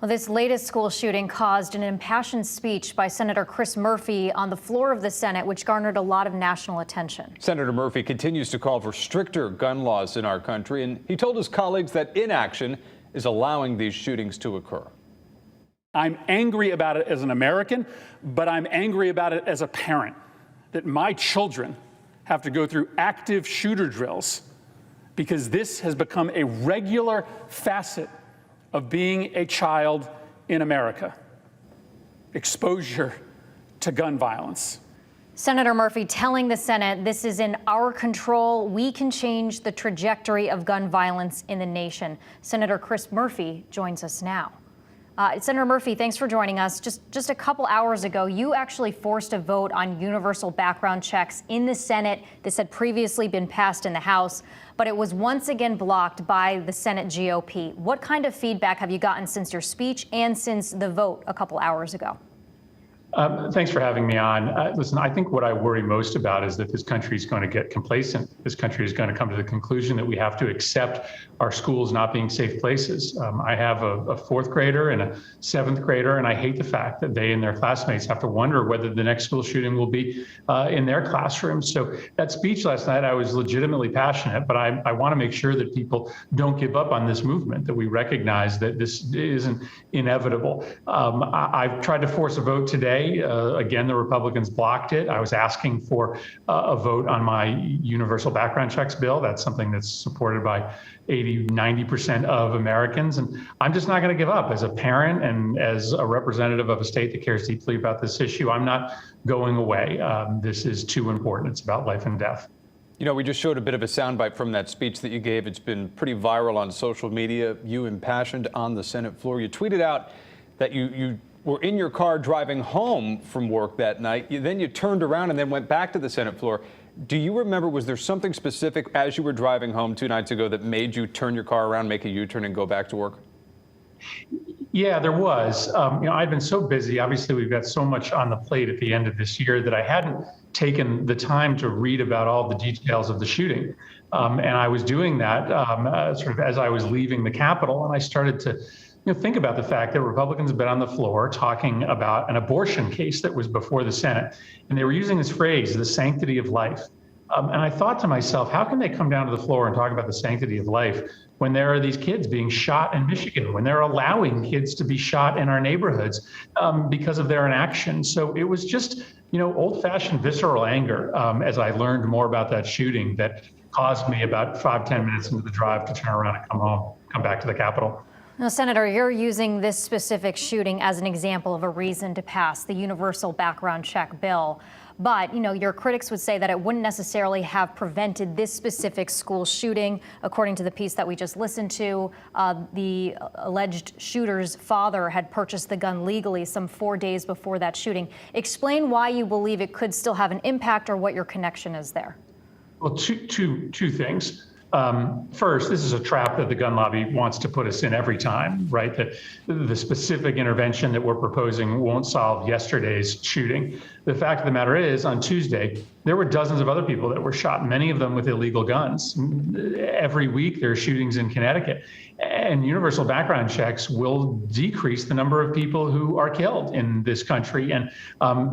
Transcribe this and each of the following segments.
Well, this latest school shooting caused an impassioned speech by Senator Chris Murphy on the floor of the Senate, which garnered a lot of national attention. Senator Murphy continues to call for stricter gun laws in our country, and he told his colleagues that inaction is allowing these shootings to occur. I'm angry about it as an American, but I'm angry about it as a parent, that my children have to go through active shooter drills because this has become a regular facet of being a child in America. Exposure to gun violence. Senator Murphy telling the Senate this is in our control. We can change the trajectory of gun violence in the nation. Senator Chris Murphy joins us now. Senator Murphy, thanks for joining us. Just a couple hours ago, you actually forced a vote on universal background checks in the Senate. This had previously been passed in the House, but it was once again blocked by the Senate GOP. What kind of feedback have you gotten since your speech and since the vote a couple hours ago? Thanks for having me on. Listen, I think what I worry most about is that this country is going to get complacent. This country is going to come to the conclusion that we have to accept our schools not being safe places. I have a fourth grader and a seventh grader, and I hate the fact that they and their classmates have to wonder whether the next school shooting will be in their classrooms. So that speech last night, I was legitimately passionate, but I want to make sure that people don't give up on this movement, that we recognize that this isn't inevitable. I've tried to force a vote today. Again, the Republicans blocked it. I was asking for a vote on my universal background checks bill. That's something that's supported by 80–90% of Americans. And I'm just not going to give up. As a parent and as a representative of a state that cares deeply about this issue, I'm not going away. This is too important. It's about life and death. You know, we just showed a bit of a soundbite from that speech that you gave. It's been pretty viral on social media. You impassioned on the Senate floor. You tweeted out that you were in your car driving home from work that night. Then you turned around and then went back to the Senate floor. Do you remember, was there something specific as you were driving home 2 nights ago that made you turn your car around, make a U-turn and go back to work? Yeah, there was. I'd been so busy. Obviously, we've got so much on the plate at the end of this year that I hadn't taken the time to read about all the details of the shooting. And I was doing that sort of as I was leaving the Capitol, and I started to think about the fact that Republicans have been on the floor talking about an abortion case that was before the Senate. And they were using this phrase, the sanctity of life. And I thought to myself, how can they come down to the floor and talk about the sanctity of life when there are these kids being shot in Michigan, when they're allowing kids to be shot in our neighborhoods because of their inaction? So it was just, old-fashioned visceral anger as I learned more about that shooting that caused me about 5–10 minutes into the drive to turn around and come back to the Capitol. Now, Senator, you're using this specific shooting as an example of a reason to pass the universal background check bill. But, your critics would say that it wouldn't necessarily have prevented this specific school shooting. According to the piece that we just listened to, the alleged shooter's father had purchased the gun legally some 4 days before that shooting. Explain why you believe it could still have an impact or what your connection is there. Well, two things. First, this is a trap that the gun lobby wants to put us in every time, right? That the specific intervention that we're proposing won't solve yesterday's shooting. The fact of the matter is, on Tuesday, there were dozens of other people that were shot, many of them with illegal guns. Every week, there are shootings in Connecticut. And universal background checks will decrease the number of people who are killed in this country. And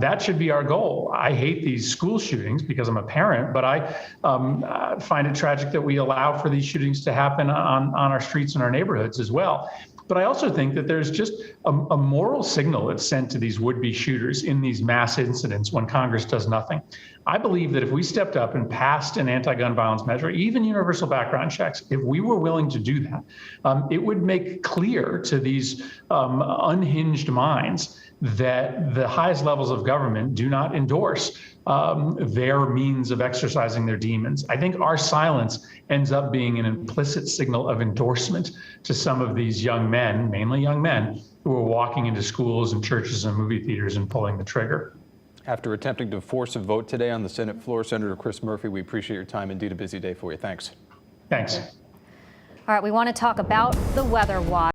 that should be our goal. I hate these school shootings because I'm a parent, but I find it tragic that we allow for these shootings to happen on our streets and our neighborhoods as well. But I also think that there's just a moral signal that's sent to these would-be shooters in these mass incidents when Congress does nothing. I believe that if we stepped up and passed an anti-gun violence measure, even universal background checks, if we were willing to do that, it would make clear to these unhinged minds that the highest levels of government do not endorse their means of exercising their demons. I think our silence ends up being an implicit signal of endorsement to some of these young men, mainly young men, who are walking into schools and churches and movie theaters and pulling the trigger. After attempting to force a vote today on the Senate floor, Senator Chris Murphy, we appreciate your time. Indeed, a busy day for you. Thanks. Thanks. All right, we want to talk about the weather watch.